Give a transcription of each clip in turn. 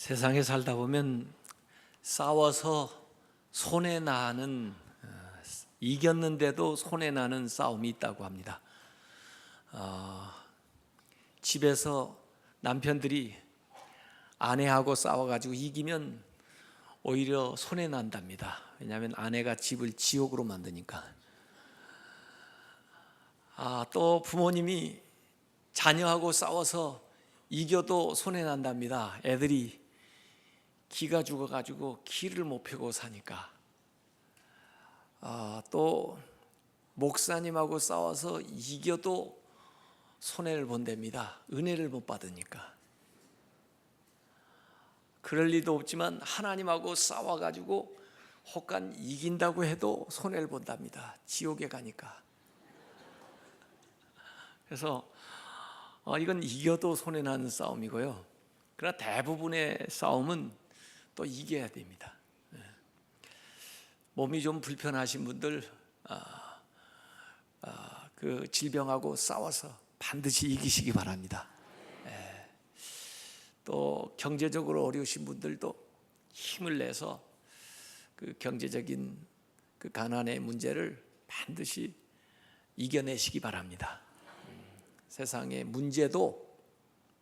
세상에 살다 보면 싸워서 손해나는, 이겼는데도 손해나는 싸움이 있다고 합니다. 집에서 남편들이 아내하고 싸워가지고 이기면 오히려 손해난답니다. 왜냐하면 아내가 집을 지옥으로 만드니까. 또 부모님이 자녀하고 싸워서 이겨도 손해난답니다. 애들이 기가 죽어가지고 기를 못 펴고 사니까. 또 목사님하고 싸워서 이겨도 손해를 본답니다. 은혜를 못 받으니까. 그럴 리도 없지만 하나님하고 싸워가지고 혹간 이긴다고 해도 손해를 본답니다. 지옥에 가니까. 그래서 이건 이겨도 손해나는 싸움이고요. 그러나 대부분의 싸움은 또 이겨야 됩니다. 몸이 좀 불편하신 분들, 그 질병하고 싸워서 반드시 이기시기 바랍니다. 또 경제적으로 어려우신 분들도 힘을 내서 그 경제적인 그 가난의 문제를 반드시 이겨내시기 바랍니다. 세상의 문제도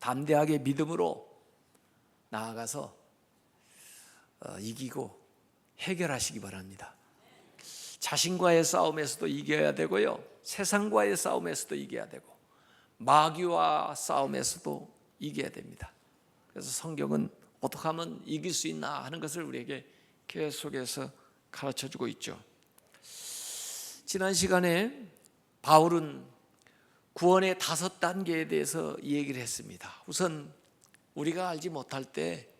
담대하게 믿음으로 나아가서 이기고 해결하시기 바랍니다. 자신과의 싸움에서도 이겨야 되고요, 세상과의 싸움에서도 이겨야 되고, 마귀와 싸움에서도 이겨야 됩니다. 그래서 성경은 어떻게 하면 이길 수 있나 하는 것을 우리에게 계속해서 가르쳐주고 있죠. 지난 시간에 바울은 구원의 5단계에 대해서 얘기를 했습니다. 우선 우리가 알지 못할 때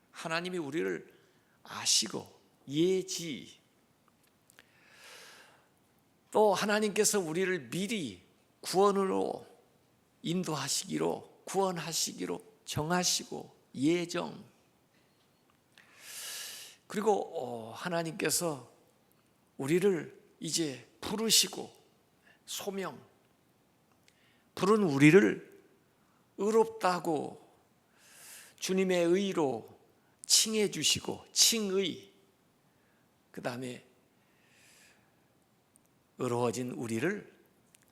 하나님이 우리를 아시고 예지, 또 하나님께서 우리를 미리 구원으로 인도하시기로, 구원하시기로 정하시고 예정, 그리고 하나님께서 우리를 이제 부르시고 소명, 부른 우리를 의롭다고 주님의 의로 칭해 주시고, 칭의, 그 다음에 의로워진 우리를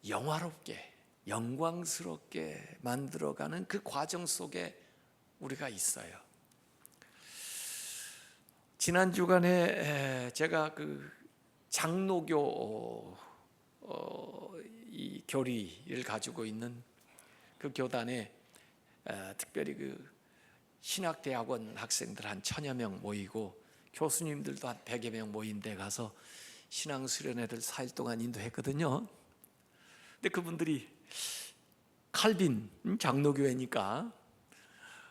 영화롭게 영광스럽게 만들어가는 그 과정 속에 우리가 있어요. 지난 주간에 제가 그 장로교 이 교리를 가지고 있는 그 교단에 특별히 그 신학대학원 학생들 한 1000여 명 모이고 교수님들도 한 100여 명 모인 데 가서 신앙 수련회를 4일 동안 인도했거든요. 근데 그분들이 칼빈 장로교회니까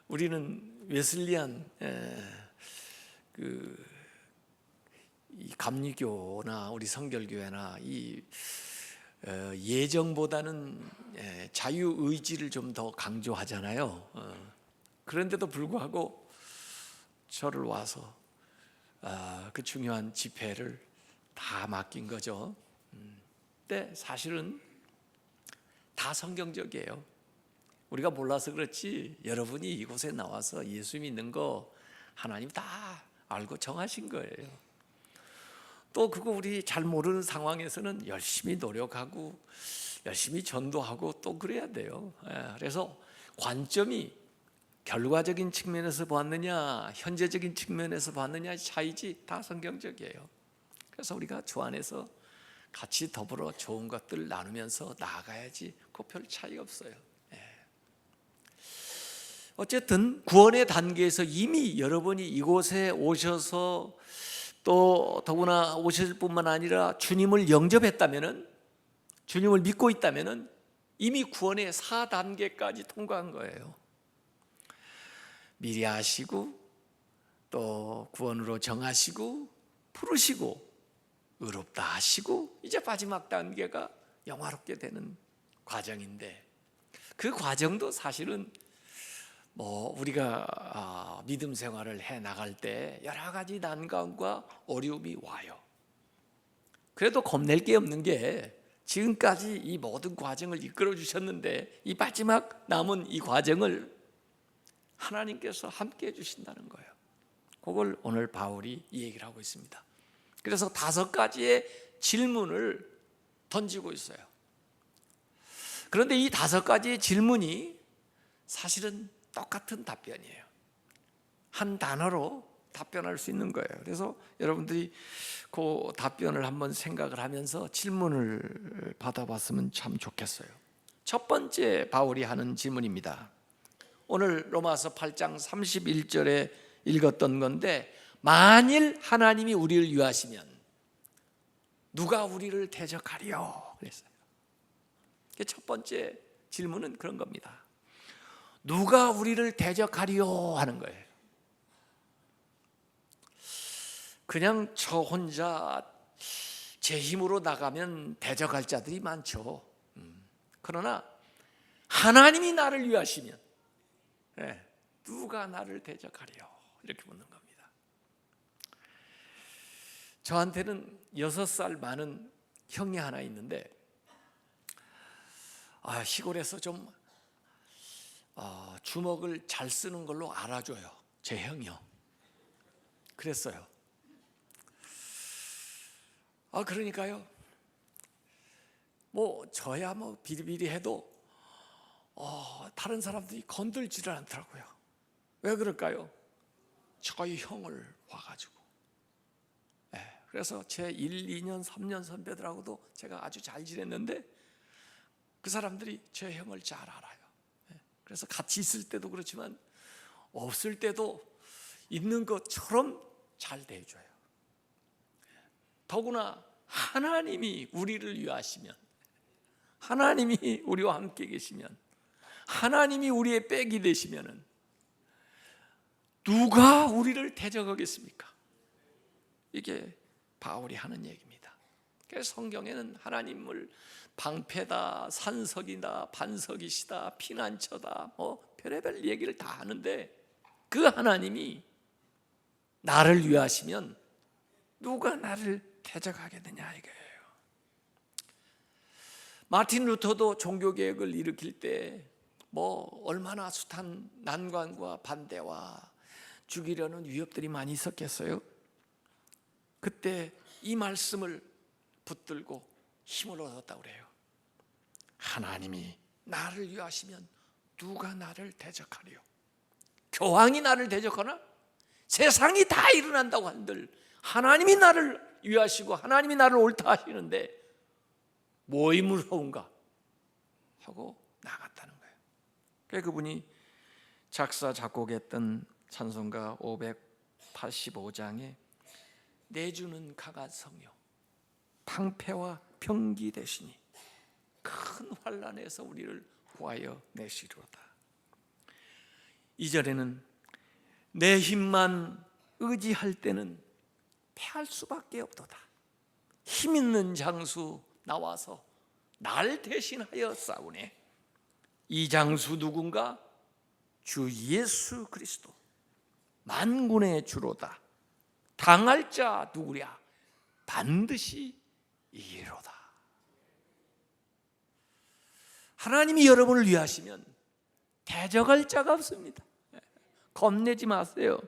우리는 웨슬리안 이 감리교나 우리 성결교회나 이 예정보다는 자유의지를 좀 더 강조하잖아요. 그런데도 불구하고 저를 와서 그 중요한 집회를 다 맡긴 거죠. 근데 사실은 다 성경적이에요. 우리가 몰라서 그렇지 여러분이 이곳에 나와서 예수 믿는 거 하나님 다 알고 정하신 거예요. 또 그거 우리 잘 모르는 상황에서는 열심히 노력하고 열심히 전도하고 또 그래야 돼요. 그래서 관점이 결과적인 측면에서 봤느냐 현재적인 측면에서 봤느냐 차이지 다 성경적이에요. 그래서 우리가 주 안에서 같이 더불어 좋은 것들 나누면서 나아가야지 그 별 차이가 없어요. 어쨌든 구원의 단계에서 이미 여러분이 이곳에 오셔서 또 더구나 오실 뿐만 아니라 주님을 영접했다면은, 주님을 믿고 있다면은 이미 구원의 4단계까지 통과한 거예요. 미리 아시고 또 구원으로 정하시고 부르시고 의롭다 하시고 이제 마지막 단계가 영화롭게 되는 과정인데, 그 과정도 사실은 우리가 믿음 생활을 해 나갈 때 여러 가지 난관과 어려움이 와요. 그래도 겁낼 게 없는 게 지금까지 이 모든 과정을 이끌어 주셨는데 이 마지막 남은 이 과정을 하나님께서 함께 해주신다는 거예요. 그걸 오늘 바울이 이 얘기를 하고 있습니다. 그래서 5가지의 질문을 던지고 있어요. 그런데 이 5가지의 질문이 사실은 똑같은 답변이에요. 한 단어로 답변할 수 있는 거예요. 그래서 여러분들이 그 답변을 한번 생각을 하면서 질문을 받아봤으면 참 좋겠어요. 첫 번째 바울이 하는 질문입니다. 오늘 로마서 8장 31절에 읽었던 건데, 만일 하나님이 우리를 위하시면 누가 우리를 대적하리요? 그랬어요. 첫 번째 질문은 그런 겁니다. 누가 우리를 대적하리요? 하는 거예요. 그냥 저 혼자 제 힘으로 나가면 대적할 자들이 많죠. 그러나 하나님이 나를 위하시면 누가 나를 대적하리요? 이렇게 묻는 겁니다. 저한테는 6살 많은 형이 하나 있는데, 시골에서 좀 주먹을 잘 쓰는 걸로 알아줘요. 제 형이요. 그랬어요. 그러니까요, 저야 비리비리해도 다른 사람들이 건들지를 않더라고요. 왜 그럴까요? 저희 형을 봐가지고. 그래서 제 1, 2년, 3년 선배들하고도 제가 아주 잘 지냈는데 그 사람들이 제 형을 잘 알아요. 그래서 같이 있을 때도 그렇지만 없을 때도 있는 것처럼 잘 대해줘요. 더구나 하나님이 우리를 위하시면, 하나님이 우리와 함께 계시면, 하나님이 우리의 백이 되시면은 누가 우리를 대적하겠습니까? 이게 바울이 하는 얘기입니다. 그래서 성경에는 하나님을 방패다, 산석이다, 반석이시다, 피난처다, 별의별 얘기를 다 하는데, 그 하나님이 나를 위하시면 누가 나를 대적하겠느냐 이거예요. 마틴 루터도 종교개혁을 일으킬 때 얼마나 숱한 난관과 반대와 죽이려는 위협들이 많이 있었겠어요. 그때 이 말씀을 붙들고 힘을 얻었다고 그래요. 하나님이 나를 위하시면 누가 나를 대적하리요? 교황이 나를 대적하나? 세상이 다 일어난다고 한들 하나님이 나를 위하시고 하나님이 나를 옳다 하시는데 뭐이 무서운가 하고 나갔다는 거예요. 그래서 그분이 작사 작곡했던 찬송가 585장에 내주는 강한 성령, 방패와 병기 되시니 큰 환난에서 우리를 구하여 내시리로다. 2절에는 내 힘만 의지할 때는 패할 수밖에 없도다. 힘 있는 장수 나와서 날 대신하여 싸우네. 이 장수 누군가? 주 예수 그리스도, 만군의 주로다. 당할 자 누구랴? 반드시 이기리로다. 하나님이 여러분을 위하시면 대적할 자가 없습니다. 겁내지 마세요.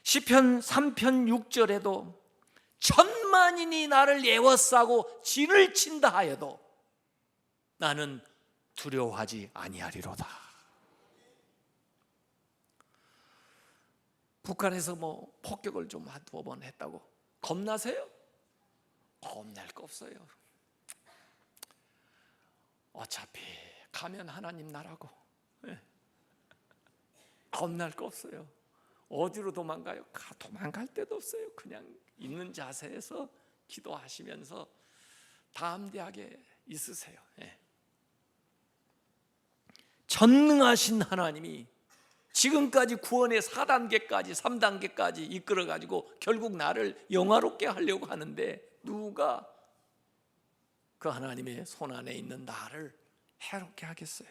시편 3편 6절에도 천만인이 나를 에워싸고 진을 친다 하여도 나는 두려워하지 아니하리로다. 북한에서 폭격을 좀 한 2번 했다고 겁나세요? 겁낼 거 없어요. 어차피 가면 하나님 나라고 겁날 거 없어요. 어디로 도망가요? 도망갈 데도 없어요. 그냥 있는 자세에서 기도하시면서 담대하게 있으세요. 전능하신 하나님이 지금까지 구원의 4단계까지 3단계까지 이끌어가지고 결국 나를 영화롭게 하려고 하는데 누가 그 하나님의 손안에 있는 나를 해롭게 하겠어요?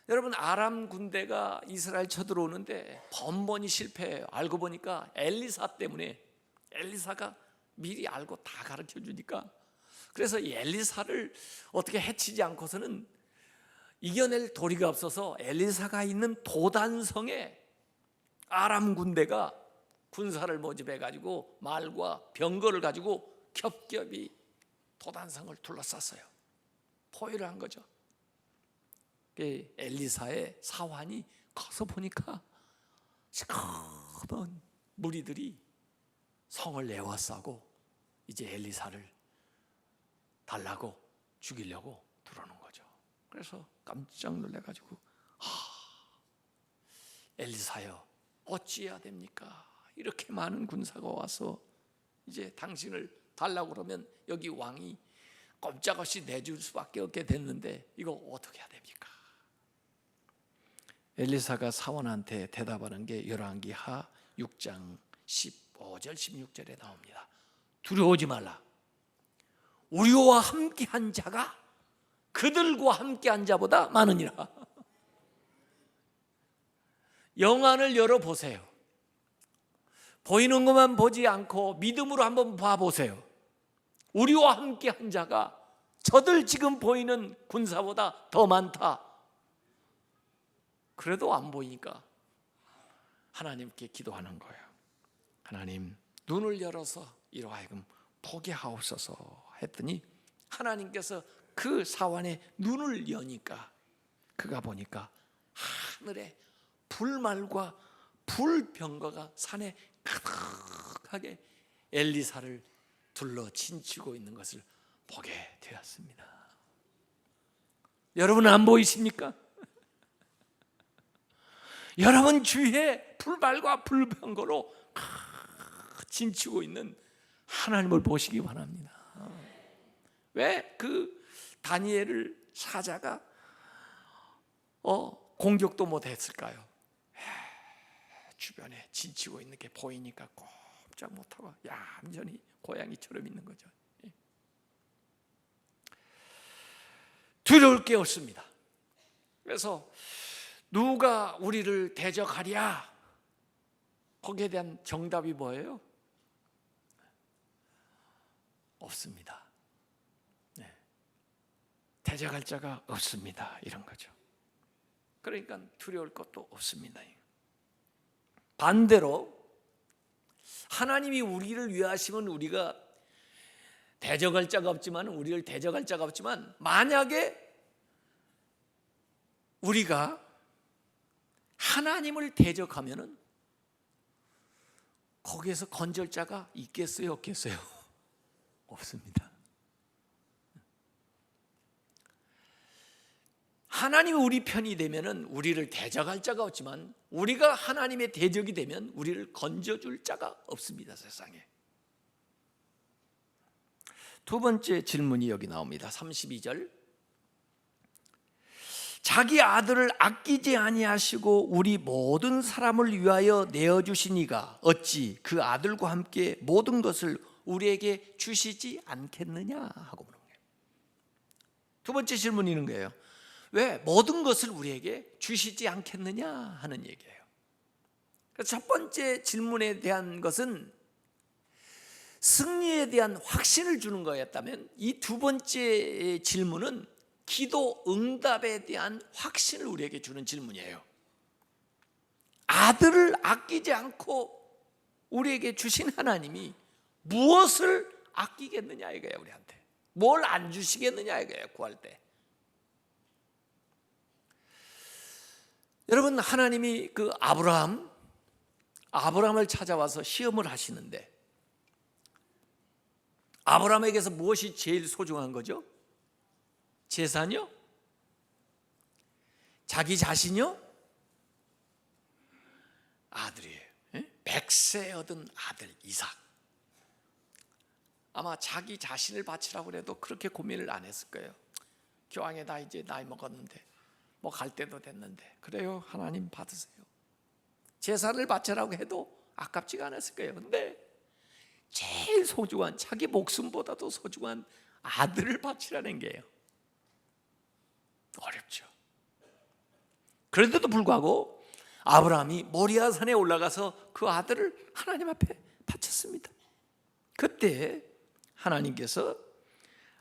여러분, 아람 군대가 이스라엘 쳐들어오는데 번번이 실패해요. 알고 보니까 엘리사 때문에, 엘리사가 미리 알고 다 가르쳐 주니까, 그래서 이 엘리사를 어떻게 해치지 않고서는 이겨낼 도리가 없어서 엘리사가 있는 도단성에 아람 군대가 군사를 모집해 가지고 말과 병거를 가지고 겹겹이 도단성을 둘러쌌어요. 포위를 한 거죠. 엘리사의 사환이 가서 보니까 시커먼 무리들이 성을 내와싸고 이제 엘리사를 달라고 죽이려고 들어오는 거죠. 그래서 깜짝 놀래가지고 엘리사여 어찌해야 됩니까? 이렇게 많은 군사가 와서 이제 당신을 달라고 그러면 여기 왕이 꼼짝없이 내줄 수밖에 없게 됐는데 이거 어떻게 해야 됩니까? 엘리사가 사원한테 대답하는 게 열왕기하 6장 15절 16절에 나옵니다. 두려워하지 말라. 우리와 함께한 자가 그들과 함께한 자보다 많으니라. 영안을 열어보세요. 보이는 것만 보지 않고 믿음으로 한번 봐보세요. 우리와 함께한 자가 저들 지금 보이는 군사보다 더 많다. 그래도 안 보이니까 하나님께 기도하는 거예요. 하나님 눈을 열어서 이러하여금 보게 하옵소서 했더니 하나님께서 그 사환의 눈을 여니까 그가 보니까 하늘에 불말과 불병거가 산에 가득하게 엘리사를 둘러 친치고 있는 것을 보게 되었습니다. 여러분은 안 보이십니까? 여러분 주위에 불말과 불병거로 진치고 있는 하나님을 보시기 바랍니다. 왜 그 다니엘을 사자가 공격도 못했을까요? 주변에 진치고 있는 게 보이니까 꼼짝 못하고 얌전히 고양이처럼 있는 거죠. 두려울 게 없습니다. 그래서 누가 우리를 대적하랴? 거기에 대한 정답이 뭐예요? 없습니다. 네. 대적할 자가 없습니다. 이런 거죠. 그러니까 두려울 것도 없습니다. 반대로 하나님이 우리를 위하시면 우리가 대적할 자가 없지만 우리를 대적할 자가 없지만 만약에 우리가 하나님을 대적하면은 거기에서 건질 자가 있겠어요, 없겠어요? 없습니다. 하나님이 우리 편이 되면은 우리를 대적할 자가 없지만 우리가 하나님의 대적이 되면 우리를 건져줄 자가 없습니다, 세상에. 두 번째 질문이 여기 나옵니다. 32절. 자기 아들을 아끼지 아니하시고 우리 모든 사람을 위하여 내어주시니가 어찌 그 아들과 함께 모든 것을 우리에게 주시지 않겠느냐 하고 물은 거예요. 두 번째 질문이 있는 거예요. 왜 모든 것을 우리에게 주시지 않겠느냐 하는 얘기예요. 그래서 첫 번째 질문에 대한 것은 승리에 대한 확신을 주는 거였다면 이 두 번째 질문은 기도 응답에 대한 확신을 우리에게 주는 질문이에요. 아들을 아끼지 않고 우리에게 주신 하나님이 무엇을 아끼겠느냐 이거예요. 우리한테 뭘 안 주시겠느냐 이거예요. 구할 때. 여러분, 하나님이 그 아브라함을 찾아와서 시험을 하시는데 아브라함에게서 무엇이 제일 소중한 거죠? 재산이요? 자기 자신이요? 아들이에요. 100세 얻은 아들 이삭. 아마 자기 자신을 바치라고 해도 그렇게 고민을 안 했을 거예요. 교황에 나 이제 나이 먹었는데 뭐 갈 때도 됐는데 그래요, 하나님 받으세요. 재산을 바치라고 해도 아깝지가 않았을 거예요. 근데 제일 소중한, 자기 목숨보다도 소중한 아들을 바치라는 게요, 어렵죠. 그런데도 불구하고 아브라함이 모리아산에 올라가서 그 아들을 하나님 앞에 바쳤습니다. 그때 하나님께서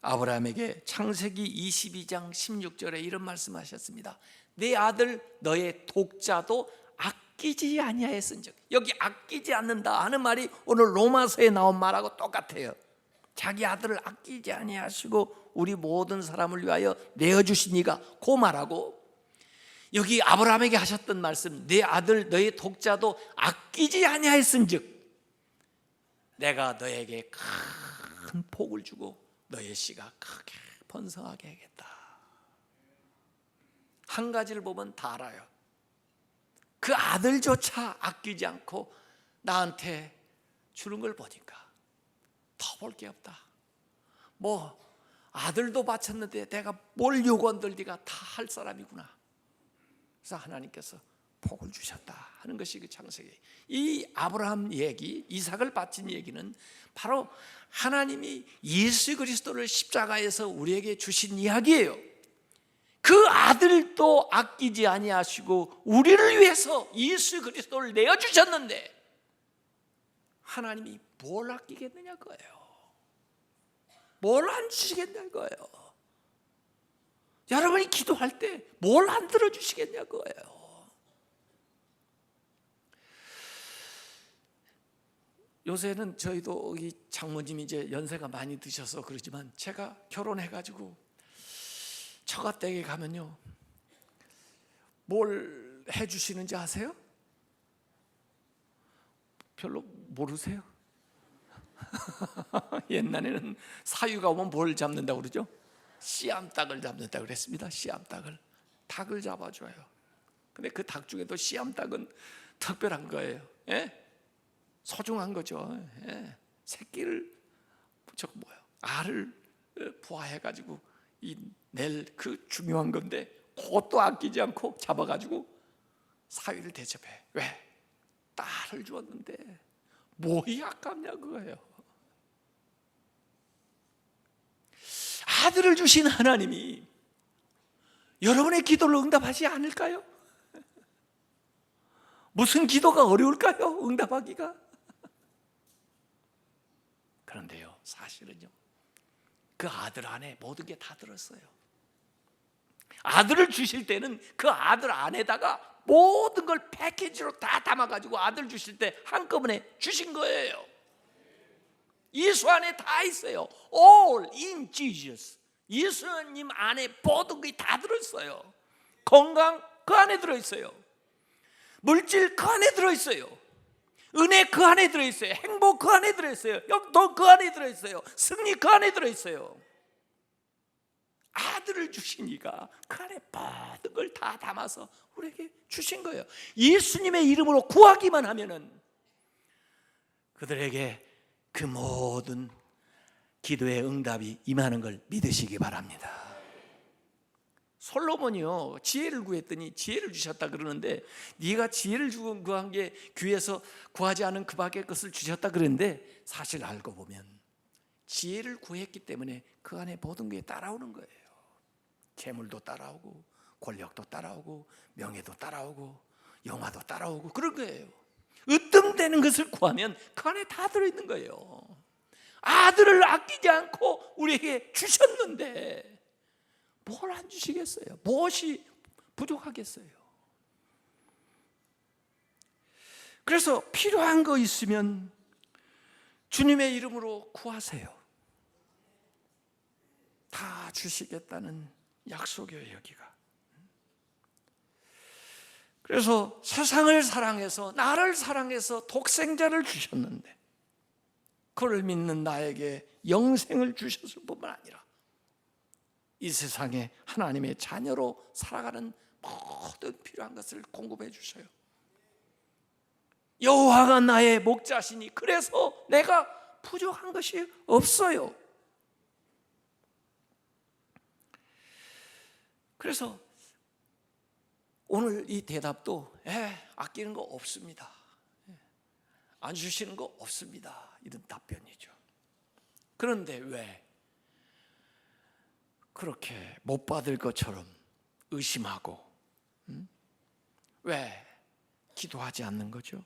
아브라함에게 창세기 22장 16절에 이런 말씀하셨습니다. 내 아들 너의 독자도 아끼지 아니하였은즉. 여기 아끼지 않는다 하는 말이 오늘 로마서에 나온 말하고 똑같아요. 자기 아들을 아끼지 아니하시고 우리 모든 사람을 위하여 내어주시니가 그 말하고, 여기 아브라함에게 하셨던 말씀, 내 아들 너의 독자도 아끼지 아니하였은즉 내가 너에게 큰 복을 주고 너의 씨가 크게 번성하게 하겠다. 한 가지를 보면 다 알아요. 그 아들조차 아끼지 않고 나한테 주는 걸 보니까 더 볼 게 없다. 뭐 아들도 바쳤는데 내가 뭘 요구한들 네가 다 할 사람이구나. 그래서 하나님께서 복을 주셨다 하는 것이 그 창세기. 이 아브라함 얘기, 이삭을 바친 얘기는 바로 하나님이 예수 그리스도를 십자가에서 우리에게 주신 이야기예요. 그 아들도 아끼지 아니하시고 우리를 위해서 예수 그리스도를 내어주셨는데 하나님이 뭘 아끼겠느냐 거예요. 뭘 안 주시겠냐 거예요. 여러분이 기도할 때 뭘 안 들어주시겠냐 거예요. 요새는 저희도 이 장모님이 이제 연세가 많이 드셔서 그러지만 제가 결혼해가지고 처가댁에 가면요, 뭘 해주시는지 아세요? 별로 모르세요? 옛날에는 사위가 오면 뭘 잡는다고 그러죠? 씨암탉을 잡는다고 그랬습니다. 씨암탉을, 닭을 잡아줘요. 근데 그 닭 중에도 씨암탉은 특별한 거예요. 예? 소중한 거죠. 예? 새끼를 알을 부화해가지고 낼 그 중요한 건데 그것도 아끼지 않고 잡아가지고 사위를 대접해. 왜? 딸을 주었는데 뭐이 아깝냐 그거예요. 아들을 주신 하나님이 여러분의 기도를 응답하지 않을까요? 무슨 기도가 어려울까요? 응답하기가. 그런데요, 사실은요, 그 아들 안에 모든 게 다 들었어요. 아들을 주실 때는 그 아들 안에다가 모든 걸 패키지로 다 담아가지고 아들 주실 때 한꺼번에 주신 거예요. 예수 안에 다 있어요. All in Jesus. 예수님 안에 모든 게 다 들어있어요. 건강 그 안에 들어있어요. 물질 그 안에 들어있어요. 은혜 그 안에 들어있어요. 행복 그 안에 들어있어요. 영도 그 안에 들어있어요. 승리 그 안에 들어있어요. 아들을 주시니까 그 안에 모든 걸 다 담아서 우리에게 주신 거예요. 예수님의 이름으로 구하기만 하면은 그들에게 그 모든 기도의 응답이 임하는 걸 믿으시기 바랍니다. 솔로몬이요, 지혜를 구했더니 지혜를 주셨다 그러는데, 네가 지혜를 구한 게 귀에서 구하지 않은 그 밖의 것을 주셨다 그러는데, 사실 알고 보면 지혜를 구했기 때문에 그 안에 모든 게 따라오는 거예요. 재물도 따라오고 권력도 따라오고 명예도 따라오고 영화도 따라오고 그런 거예요. 으뜸되는 것을 구하면 그 안에 다 들어있는 거예요. 아들을 아끼지 않고 우리에게 주셨는데 뭘 안 주시겠어요? 무엇이 부족하겠어요? 그래서 필요한 거 있으면 주님의 이름으로 구하세요. 다 주시겠다는 약속이에요, 여기가. 그래서 세상을 사랑해서, 나를 사랑해서 독생자를 주셨는데 그를 믿는 나에게 영생을 주셨을 뿐만 아니라 이 세상에 하나님의 자녀로 살아가는 모든 필요한 것을 공급해 주셔요. 여호와가 나의 목자시니 그래서 내가 부족한 것이 없어요. 그래서 오늘 이 대답도 아끼는 거 없습니다, 안 주시는 거 없습니다, 이런 답변이죠. 그런데 왜 그렇게 못 받을 것처럼 의심하고 왜 기도하지 않는 거죠?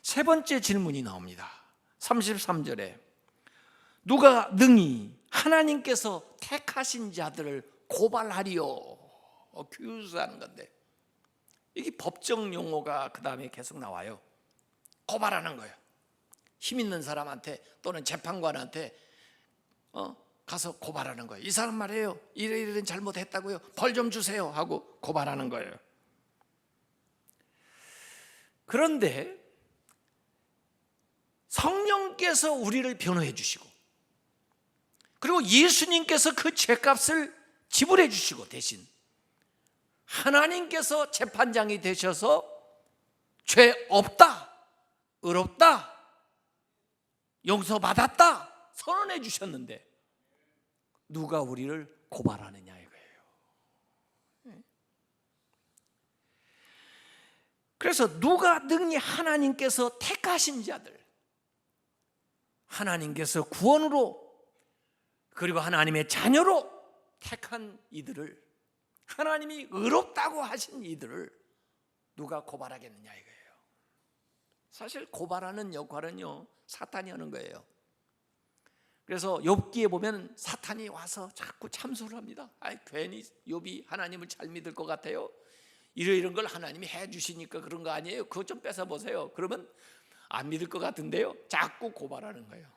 세 번째 질문이 나옵니다. 33절에 누가 능히 하나님께서 택하신 자들을 고발하리요. accuse 건데, 이게 법정 용어가 그 다음에 계속 나와요. 고발하는 거예요. 힘 있는 사람한테 또는 재판관한테 가서 고발하는 거예요. 이 사람 말이에요, 이런 잘못했다고요, 벌 좀 주세요 하고 고발하는 거예요. 그런데 성령께서 우리를 변호해 주시고, 그리고 예수님께서 그 죄값을 지불해 주시고, 대신 하나님께서 재판장이 되셔서 죄 없다, 의롭다, 용서받았다 선언해 주셨는데 누가 우리를 고발하느냐 이거예요. 그래서 누가 능히 하나님께서 택하신 자들, 하나님께서 구원으로 그리고 하나님의 자녀로 택한 이들을, 하나님이 의롭다고 하신 이들을 누가 고발하겠느냐 이거예요. 사실 고발하는 역할은요, 사탄이 하는 거예요. 그래서 욥기에 보면 사탄이 와서 자꾸 참소를 합니다. 괜히 욥이 하나님을 잘 믿을 것 같아요. 이런 걸 하나님이 해 주시니까 그런 거 아니에요? 그거 좀 뺏어 보세요. 그러면 안 믿을 것 같은데요, 자꾸 고발하는 거예요.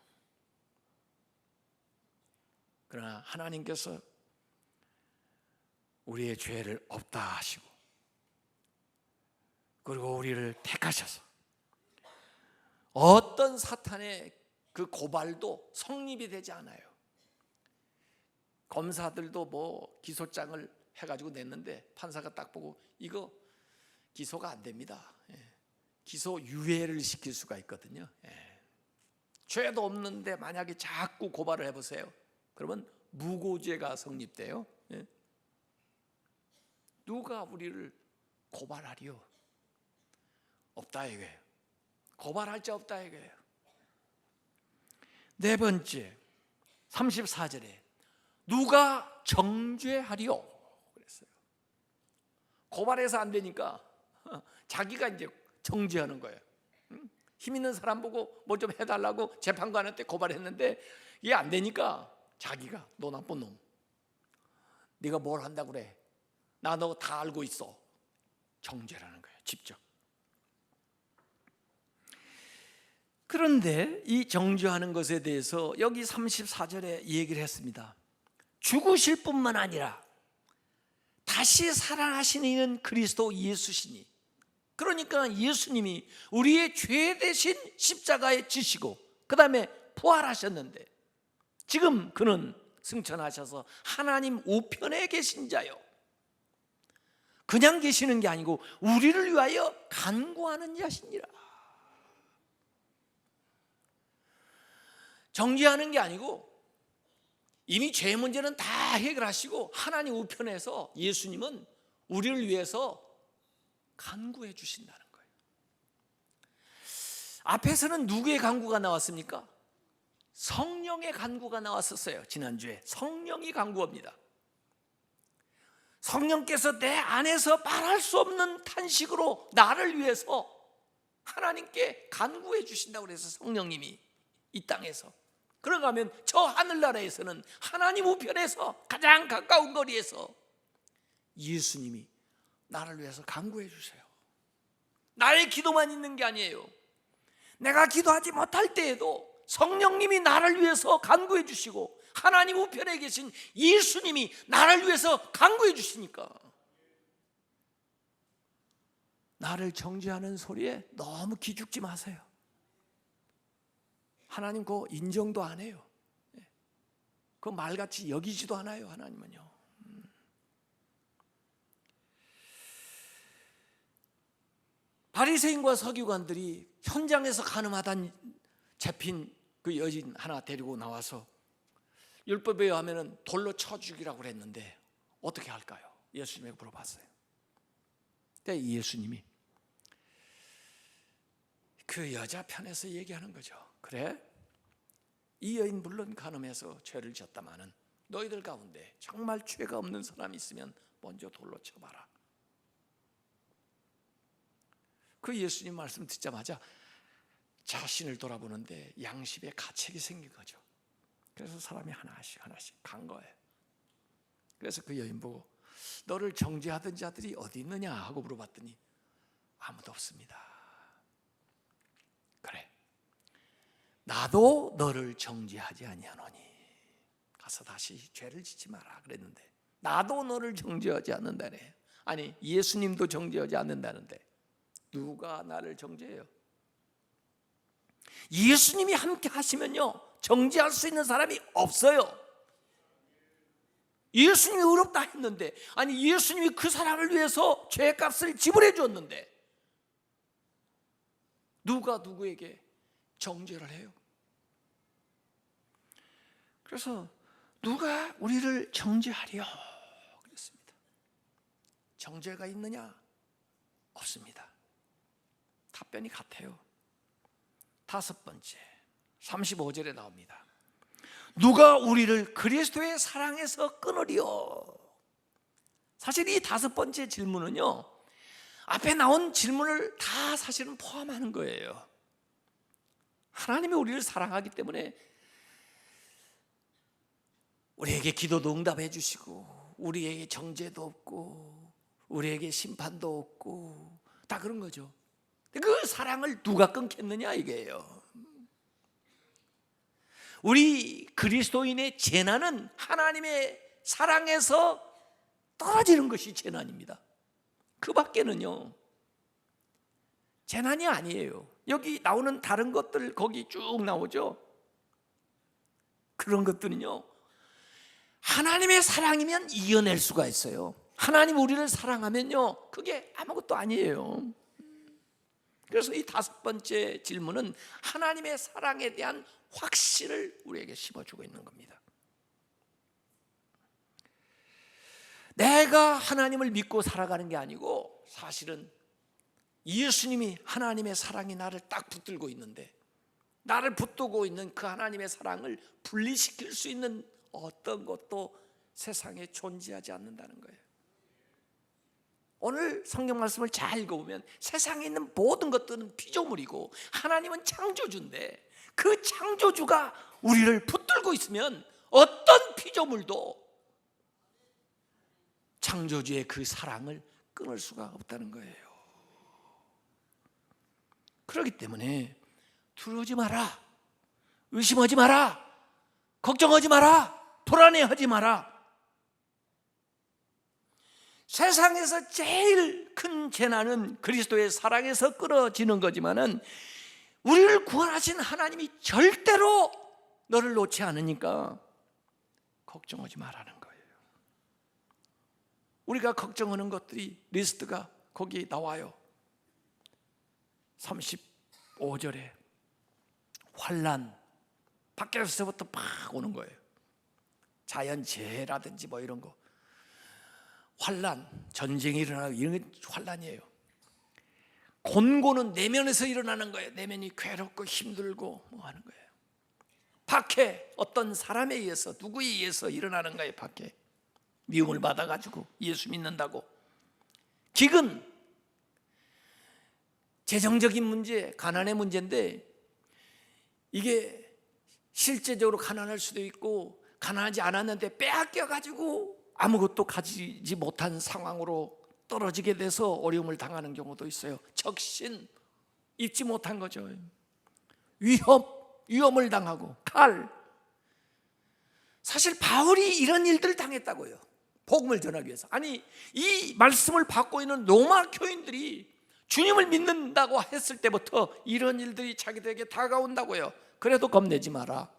그러나 하나님께서 우리의 죄를 없다 하시고, 그리고 우리를 택하셔서 어떤 사탄의 그 고발도 성립이 되지 않아요. 검사들도 뭐 기소장을 해가지고 냈는데 판사가 딱 보고 이거 기소가 안 됩니다. 기소 유예를 시킬 수가 있거든요. 죄도 없는데 만약에 자꾸 고발을 해보세요. 그러면 무고죄가 성립돼요. 누가 우리를 고발하리요? 없다 이거예요. 고발할 자 없다 이거예요. 네 번째, 34절에 누가 정죄하리요? 그랬어요. 고발해서 안 되니까 자기가 이제 정죄하는 거예요. 힘 있는 사람 보고 뭐 좀 해달라고 재판관한테 고발했는데 이게 안 되니까 자기가, 너 나쁜 놈, 네가 뭘 한다고 그래, 나 너 다 알고 있어, 정죄라는 거예요, 직접. 그런데 이 정죄하는 것에 대해서 여기 34절에 얘기를 했습니다. 죽으실 뿐만 아니라 다시 살아나신 이는 그리스도 예수시니, 그러니까 예수님이 우리의 죄 대신 십자가에 지시고 그 다음에 부활하셨는데 지금 그는 승천하셔서 하나님 우편에 계신 자요, 그냥 계시는 게 아니고 우리를 위하여 간구하는 자시니라. 정죄하는 게 아니고 이미 죄 문제는 다 해결하시고 하나님 우편에서 예수님은 우리를 위해서 간구해 주신다는 거예요. 앞에서는 누구의 간구가 나왔습니까? 성령의 간구가 나왔었어요. 지난주에 성령이 간구합니다. 성령께서 내 안에서 말할 수 없는 탄식으로 나를 위해서 하나님께 간구해 주신다고 그래서 성령님이 이 땅에서, 그런가 하면 저 하늘나라에서는 하나님 우편에서 가장 가까운 거리에서 예수님이 나를 위해서 간구해 주세요. 나의 기도만 있는 게 아니에요. 내가 기도하지 못할 때에도 성령님이 나를 위해서 간구해 주시고 하나님 우편에 계신 예수님이 나를 위해서 간구해 주시니까 나를 정죄하는 소리에 너무 기죽지 마세요. 하나님 그거 인정도 안 해요. 그 말같이 여기지도 않아요. 하나님은요. 바리새인과 서기관들이 현장에서 가늠하다 잡힌 그 여인 하나 데리고 나와서 율법에 의하면 돌로 쳐 죽이라고 그랬는데 어떻게 할까요? 예수님에게 물어봤어요. 그때 예수님이 그 여자 편에서 얘기하는 거죠. 그래? 이 여인 물론 간음해서 죄를 졌다마는 너희들 가운데 정말 죄가 없는 사람이 있으면 먼저 돌로 쳐봐라. 그 예수님 말씀 듣자마자 자신을 돌아보는데 양심에 가책이 생긴 거죠. 그래서 사람이 하나씩 간 거예요. 그래서 그 여인 보고 너를 정죄하던 자들이 어디 있느냐 하고 물어봤더니 아무도 없습니다. 그래, 나도 너를 정죄하지 아니하노니 가서 다시 죄를 짓지 마라 그랬는데 나도 너를 정죄하지 않는다네. 아니, 예수님도 정죄하지 않는다는데 누가 나를 정죄해요? 예수님이 함께 하시면요 정죄할 수 있는 사람이 없어요. 예수님이 의롭다 했는데, 아니 예수님이 그 사람을 위해서 죄값을 지불해 줬는데 누가 누구에게 정죄를 해요? 그래서 누가 우리를 정죄하리요? 그랬습니다. 정죄가 있느냐? 없습니다. 답변이 같아요. 다섯 번째 35절에 나옵니다. 누가 우리를 그리스도의 사랑에서 끊으리요? 사실 이 다섯 번째 질문은요 앞에 나온 질문을 다 사실은 포함하는 거예요. 하나님이 우리를 사랑하기 때문에 우리에게 기도도 응답해 주시고 우리에게 정죄도 없고 우리에게 심판도 없고 다 그런 거죠. 그 사랑을 누가 끊겠느냐 이게요. 우리 그리스도인의 재난은 하나님의 사랑에서 떨어지는 것이 재난입니다. 그 밖에는요 재난이 아니에요. 여기 나오는 다른 것들 거기 쭉 나오죠. 그런 것들은요 하나님의 사랑이면 이겨낼 수가 있어요. 하나님 우리를 사랑하면요 그게 아무것도 아니에요. 그래서 이 다섯 번째 질문은 하나님의 사랑에 대한 확신을 우리에게 심어주고 있는 겁니다. 내가 하나님을 믿고 살아가는 게 아니고 사실은 예수님이 하나님의 사랑이 나를 딱 붙들고 있는데 나를 붙들고 있는 그 하나님의 사랑을 분리시킬 수 있는 어떤 것도 세상에 존재하지 않는다는 거예요. 오늘 성경 말씀을 잘 읽어보면 세상에 있는 모든 것들은 피조물이고 하나님은 창조주인데 그 창조주가 우리를 붙들고 있으면 어떤 피조물도 창조주의 그 사랑을 끊을 수가 없다는 거예요. 그렇기 때문에 두려워하지 마라, 의심하지 마라, 걱정하지 마라, 불안해하지 마라. 세상에서 제일 큰 재난은 그리스도의 사랑에서 끊어지는 거지만은 우리를 구원하신 하나님이 절대로 너를 놓지 않으니까 걱정하지 말라는 거예요. 우리가 걱정하는 것들이 리스트가 거기 나와요. 35절에 환난 밖에서부터 막 오는 거예요. 자연재해라든지 뭐 이런 거, 환난, 전쟁이 일어나고 이런 게 환난이에요. 곤고는 내면에서 일어나는 거예요. 내면이 괴롭고 힘들고 뭐 하는 거예요. 밖에 어떤 사람에 의해서 누구에 의해서 일어나는 거예요. 밖에 미움을 받아가지고 예수 믿는다고. 기근, 재정적인 문제, 가난의 문제인데 이게 실제적으로 가난할 수도 있고 가난하지 않았는데 빼앗겨가지고 아무것도 가지지 못한 상황으로 떨어지게 돼서 어려움을 당하는 경우도 있어요. 적신, 입지 못한 거죠. 위험을 당하고 칼. 사실 바울이 이런 일들을 당했다고요. 복음을 전하기 위해서. 아니 이 말씀을 받고 있는 로마 교인들이 주님을 믿는다고 했을 때부터 이런 일들이 자기들에게 다가온다고요. 그래도 겁내지 마라.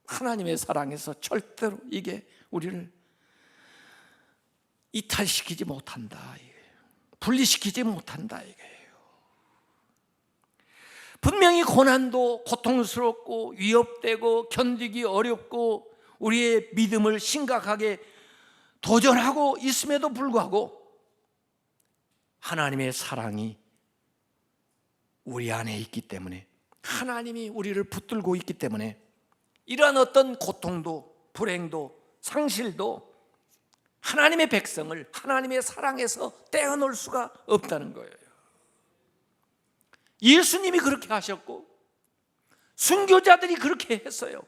하나님의 사랑에서 절대로 이게 우리를 이탈시키지 못한다. 분리시키지 못한다. 이게요. 분명히 고난도 고통스럽고 위협되고 견디기 어렵고 우리의 믿음을 심각하게 도전하고 있음에도 불구하고 하나님의 사랑이 우리 안에 있기 때문에 하나님이 우리를 붙들고 있기 때문에 이러한 어떤 고통도 불행도 상실도 하나님의 백성을 하나님의 사랑에서 떼어놓을 수가 없다는 거예요. 예수님이 그렇게 하셨고 순교자들이 그렇게 했어요.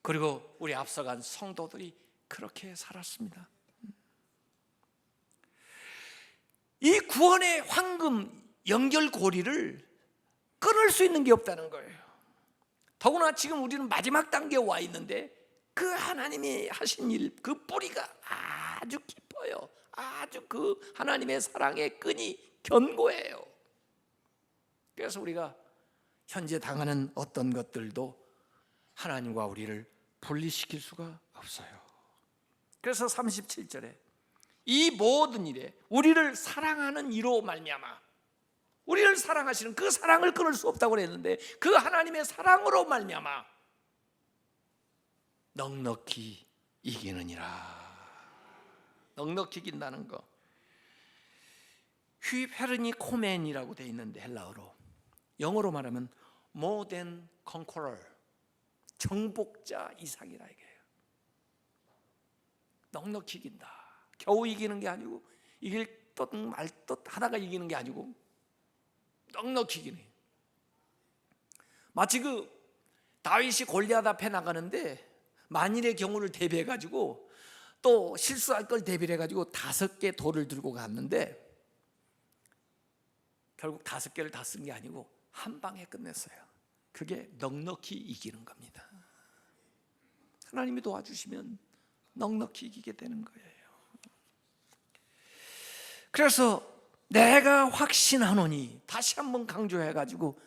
그리고 우리 앞서간 성도들이 그렇게 살았습니다. 이 구원의 황금 연결고리를 끊을 수 있는 게 없다는 거예요. 더구나 지금 우리는 마지막 단계에 와 있는데 그 하나님이 하신 일, 그 뿌리가 아주 깊어요. 아주 그 하나님의 사랑의 끈이 견고해요. 그래서 우리가 현재 당하는 어떤 것들도 하나님과 우리를 분리시킬 수가 없어요. 그래서 37절에 이 모든 일에 우리를 사랑하는 이로 말미암아, 우리를 사랑하시는 그 사랑을 끊을 수 없다고 그랬는데 그 하나님의 사랑으로 말미암아 넉넉히 이기느니라. 넉넉히 이긴다는 거, 휘페르니 코멘이라고 되어 있는데 헬라어로, 영어로 말하면 more than conqueror, 정복자 이상이라 이게요. 넉넉히 이긴다. 겨우 이기는 게 아니고 이길 듯 말 듯 하다가 이기는 게 아니고 넉넉히 이기네. 마치 그 다윗이 골리앗 앞에 나가는데 만일의 경우를 대비해 가지고 또 실수할 걸 대비해 가지고 5개 돌을 들고 갔는데 결국 5개를 다 쓴 게 아니고 한 방에 끝냈어요. 그게 넉넉히 이기는 겁니다. 하나님이 도와주시면 넉넉히 이기게 되는 거예요. 그래서 내가 확신하노니, 다시 한번 강조해 가지고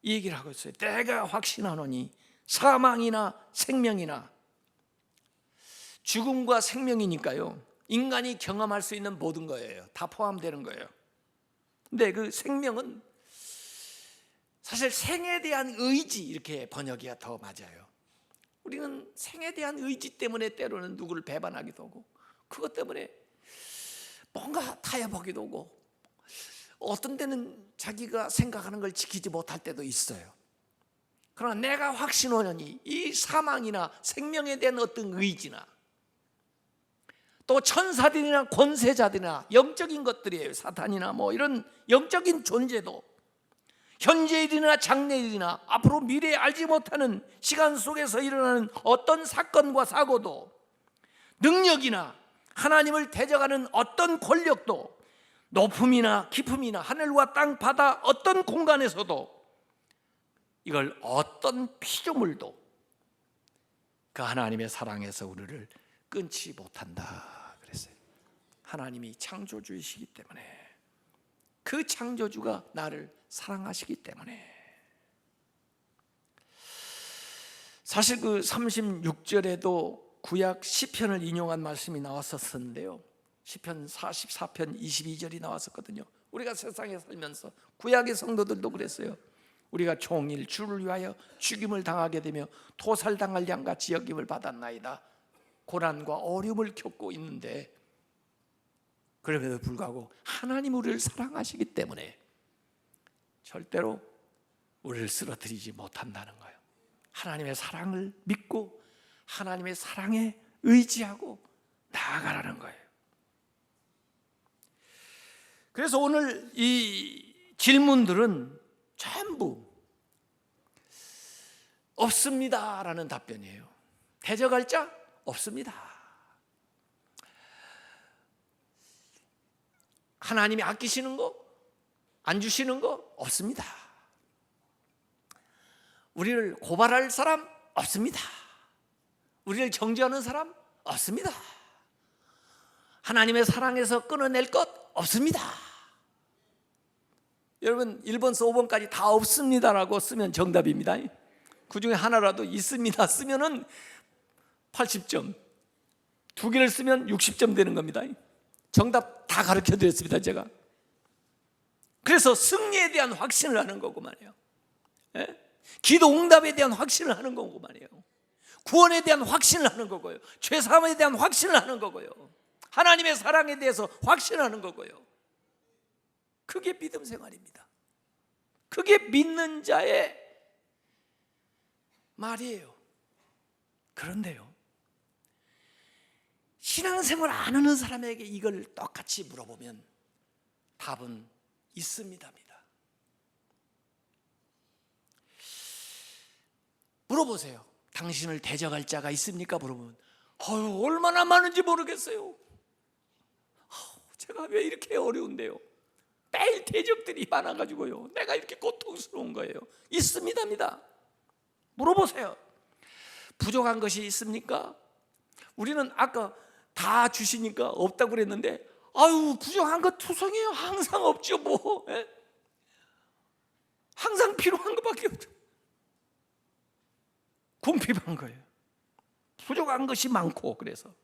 이 얘기를 하고 있어요. 내가 확신하노니 사망이나 생명이나, 죽음과 생명이니까요, 인간이 경험할 수 있는 모든 거예요. 다 포함되는 거예요. 근데 그 생명은 사실 생에 대한 의지, 이렇게 번역이 더 맞아요. 우리는 생에 대한 의지 때문에 때로는 누구를 배반하기도 하고, 그것 때문에 뭔가 타협하기도 하고, 어떤 때는 자기가 생각하는 걸 지키지 못할 때도 있어요. 그러나 내가 확신하노니 이 사망이나 생명에 대한 어떤 의지나, 또 천사들이나 권세자들이나 영적인 것들이에요. 사탄이나 뭐 이런 영적인 존재도, 현재일이나 장래일이나 앞으로 미래에 알지 못하는 시간 속에서 일어나는 어떤 사건과 사고도, 능력이나 하나님을 대적하는 어떤 권력도, 높음이나 깊음이나 하늘과 땅, 바다 어떤 공간에서도, 이걸 어떤 피조물도 그 하나님의 사랑에서 우리를 끊지 못한다 그랬어요. 하나님이 창조주이시기 때문에, 그 창조주가 나를 사랑하시기 때문에. 사실 그 36절에도 구약 시편을 인용한 말씀이 나왔었는데요, 시편 44편 22절이 나왔었거든요. 우리가 세상에 살면서 구약의 성도들도 그랬어요. 우리가 종일 주를 위하여 죽임을 당하게 되며 토살당할 양같이 여김을 받았나이다. 고난과 어려움을 겪고 있는데, 그럼에도 불구하고 하나님 우리를 사랑하시기 때문에 절대로 우리를 쓰러뜨리지 못한다는 거예요. 하나님의 사랑을 믿고 하나님의 사랑에 의지하고 나아가라는 거예요. 그래서 오늘 이 질문들은 전부 없습니다라는 답변이에요. 대적할 자 없습니다. 하나님이 아끼시는 거, 안 주시는 거 없습니다. 우리를 고발할 사람 없습니다. 우리를 정죄하는 사람 없습니다. 하나님의 사랑에서 끊어낼 것 없습니다. 여러분 1번서 5번까지 다 없습니다라고 쓰면 정답입니다. 그 중에 하나라도 있습니다 쓰면은 80점, 2개를 쓰면 60점 되는 겁니다. 정답 다 가르쳐 드렸습니다 제가. 그래서 승리에 대한 확신을 하는 거고 말이에요. 기도 응답에 대한 확신을 하는 거고 말이에요. 구원에 대한 확신을 하는 거고요. 죄사함에 대한 확신을 하는 거고요. 하나님의 사랑에 대해서 확신하는 거고요. 그게 믿음 생활입니다. 그게 믿는 자의 말이에요. 그런데요, 신앙생활 안 하는 사람에게 이걸 똑같이 물어보면 답은 있습니다입니다. 물어보세요. 당신을 대적할 자가 있습니까? 물어보면 얼마나 많은지 모르겠어요. 제가 왜 이렇게 어려운데요? 매일 대적들이 많아가지고요, 내가 이렇게 고통스러운 거예요. 있습니다입니다. 물어보세요. 부족한 것이 있습니까? 우리는 아까 다 주시니까 없다고 그랬는데 부족한 것 투성이에요. 항상 없죠 뭐. 예? 항상 필요한 것밖에 없죠. 궁핍한 거예요. 부족한 것이 많고. 그래서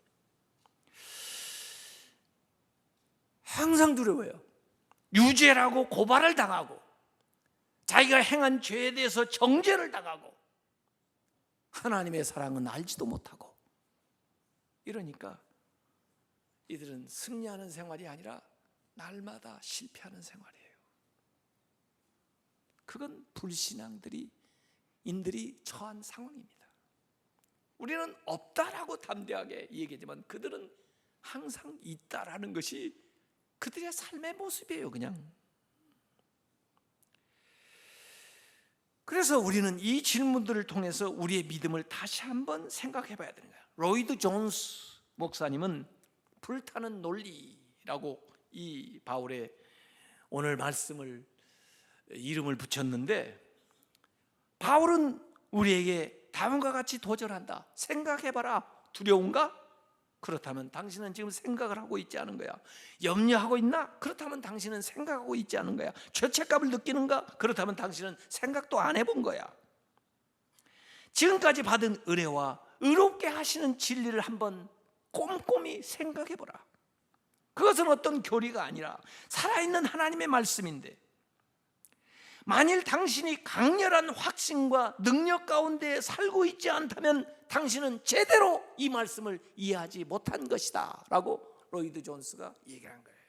항상 두려워요. 유죄라고 고발을 당하고, 자기가 행한 죄에 대해서 정죄를 당하고, 하나님의 사랑은 알지도 못하고, 이러니까 이들은 승리하는 생활이 아니라 날마다 실패하는 생활이에요. 그건 불신앙들이 인들이 처한 상황입니다. 우리는 없다라고 담대하게 얘기하지만 그들은 항상 있다라는 것이 그들의 삶의 모습이에요. 그냥. 그래서 우리는 이 질문들을 통해서 우리의 믿음을 다시 한번 생각해 봐야 되는 거예요. 로이드 존스 목사님은 불타는 논리라고 이 바울의 오늘 말씀을 이름을 붙였는데, 바울은 우리에게 다음과 같이 도전한다. 생각해봐라. 두려운가? 그렇다면 당신은 지금 생각을 하고 있지 않은 거야. 염려하고 있나? 그렇다면 당신은 생각하고 있지 않은 거야. 죄책감을 느끼는가? 그렇다면 당신은 생각도 안 해본 거야. 지금까지 받은 은혜와 의롭게 하시는 진리를 한번 꼼꼼히 생각해보라. 그것은 어떤 교리가 아니라 살아있는 하나님의 말씀인데, 만일 당신이 강렬한 확신과 능력 가운데 살고 있지 않다면 당신은 제대로 이 말씀을 이해하지 못한 것이다 라고 로이드 존스가 얘기한 거예요.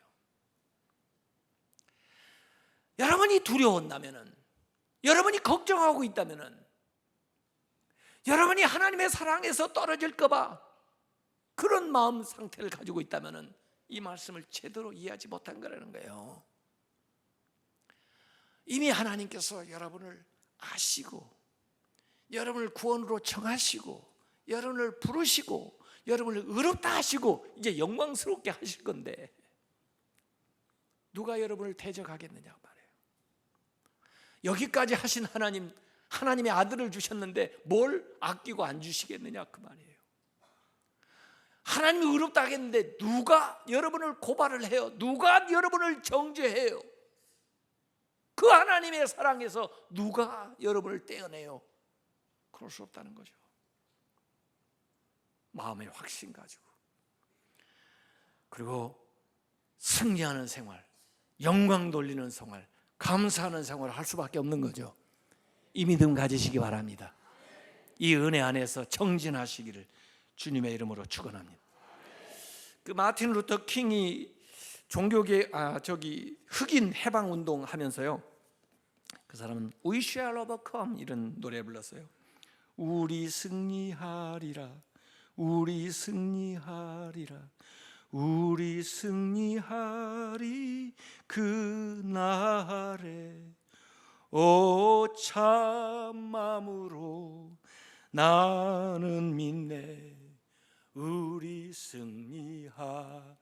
여러분이 두려웠다면, 여러분이 걱정하고 있다면, 여러분이 하나님의 사랑에서 떨어질까 봐 그런 마음 상태를 가지고 있다면 이 말씀을 제대로 이해하지 못한 거라는 거예요. 이미 하나님께서 여러분을 아시고, 여러분을 구원으로 청하시고, 여러분을 부르시고, 여러분을 의롭다 하시고 이제 영광스럽게 하실 건데 누가 여러분을 대적하겠느냐 말이에요. 여기까지 하신 하나님, 하나님의 아들을 주셨는데 뭘 아끼고 안 주시겠느냐 그 말이에요. 하나님이 의롭다 하겠는데 누가 여러분을 고발을 해요? 누가 여러분을 정죄해요? 그 하나님의 사랑에서 누가 여러분을 떼어내요? 그럴 수 없다는 거죠. 마음의 확신 가지고, 그리고 승리하는 생활, 영광 돌리는 생활, 감사하는 생활을 할 수밖에 없는 거죠. 이 믿음 가지시기 바랍니다. 이 은혜 안에서 정진하시기를 주님의 이름으로 축원합니다. 그 마틴 루터 킹이 종교계 흑인 해방 운동 하면서요, 그 사람은 We shall overcome 이런 노래 불렀어요. 우리 승리하리라, 우리 승리하리라, 우리 승리하리 그날에 오 참마음으로 나는 믿네 우리 승리하리.